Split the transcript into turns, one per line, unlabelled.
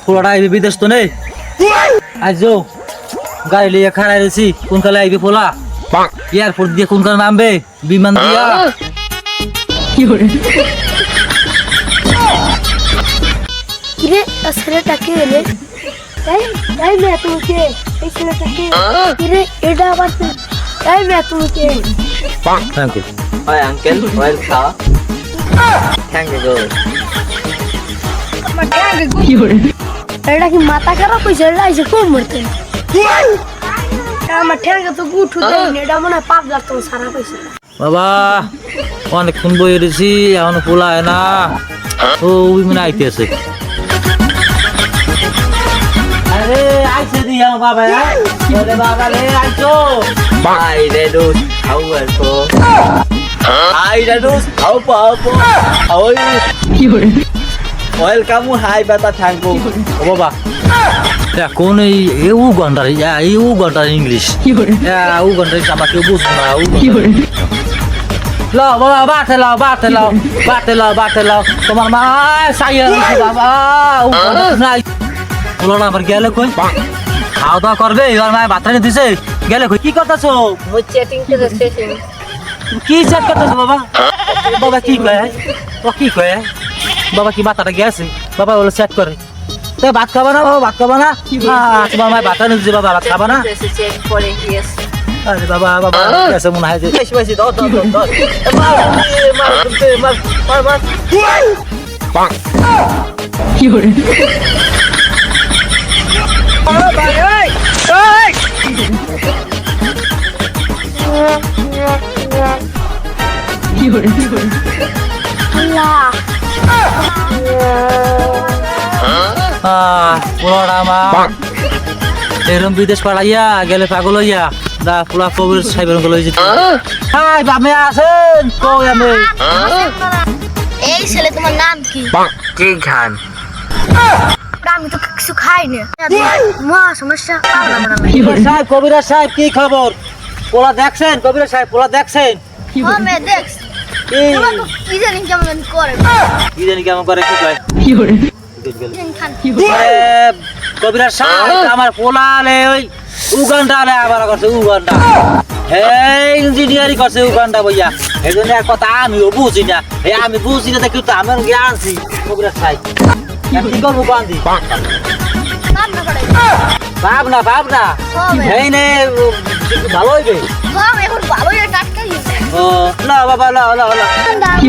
পোলাটা আইবি বিদেশ তো নেই আজ গাড়ি লিয়ে খাড়াই রয়েছি কোন কালে আইবি পোলা এয়ারপোর্ট দিয়ে কোন কালে নামবে বিমান দিয়া
কিরে ছেলেটা কে এলে তাই মেয়ে তুমি কে এই ছেলেটা কে কিরে এটা আবার তাই মেয়ে তুমি কে
thank you
Hi uncle, welcome. Thank you.
এটা কি মাথা খারাপ হয়েছে এটা এসে কম মরতে আমার ঠ্যাঙ্গে তো গুঠ দেয়নি এটা মনে হয় 5 লাখ টাকা সারা পয়সা
বাবা অনেকক্ষণ বই রয়েছি এখন পোলা হয় না ও ওই মানে আইতেছে আরে আইছে দি আমার বাবা ওরে বাবা রে আইছো
Hi, Redus. How are you? Hi, Redus. How are you? Welcome. Hi, Bata. Thank you.
ও বাবা কোন এই উ ঘন্টার এই উ ঘন্টার ইংলিশ উ ঘন্টার আমার কেউ বুঝবো না লাও বাবা বাটে লাও তোমার মা সাইয়া বাবা উ নাই বলো না আবার গেলে কই খাওয়া দাওয়া করবে এবার মায়ের বাচ্চা দিছে গেলে কই কি করতেছো
Mo chatting to the station.
কি চ্যাট করতেছো বাবা বাবা কি কয় ও কি কয় বাবা কি বাচ্চাটা গেছে বাবা বলে চ্যাট করে তো ভাত খাবা না বাবা ভাত খাবা না তোমার মায়ের বাচ্চা দিছে বাবা ভাত খাবা না
Check for it, yes.
আরে বাবা বাবা কেসে মনে হয় যে
বেশি দাও মার
আল্লাহ
পোলাটা আমার এরম বিদেশ পাড়াইয়া গেলে পাগল হইয়া দা পোলা কবির সাহেবের গেল হয়েছে হাই বামে আছেন কই আমি
এই ছেলে তোমার নাম কি
King Khan.
আমি তো কিছু খাই না মহা সমস্যা
কবিরা সাহেব কি খবর পোলা দেখছেন কবিরা সাহেব পোলা দেখছেন
মে দেখ
কি
কি জানি কেমন করে
কি জানি কেমন করে কি কয়
খান
কবিরা সাহেব আমার পোলালে ওই উগান্ডালে আবার করছে উগান্ডা ইঞ্জিনিয়ারিং করছে উগান্ডা বইয়া এই জন্য এক কথা আমিও বুঝি না আমি বুঝি না দেখি তো আমার আনছি কবিরা সাহেব কি করবো গান্ধী ভাবনা এই নে ভালো হইবে
এখন ভালোই টাটকা
ও না বাবা না
কি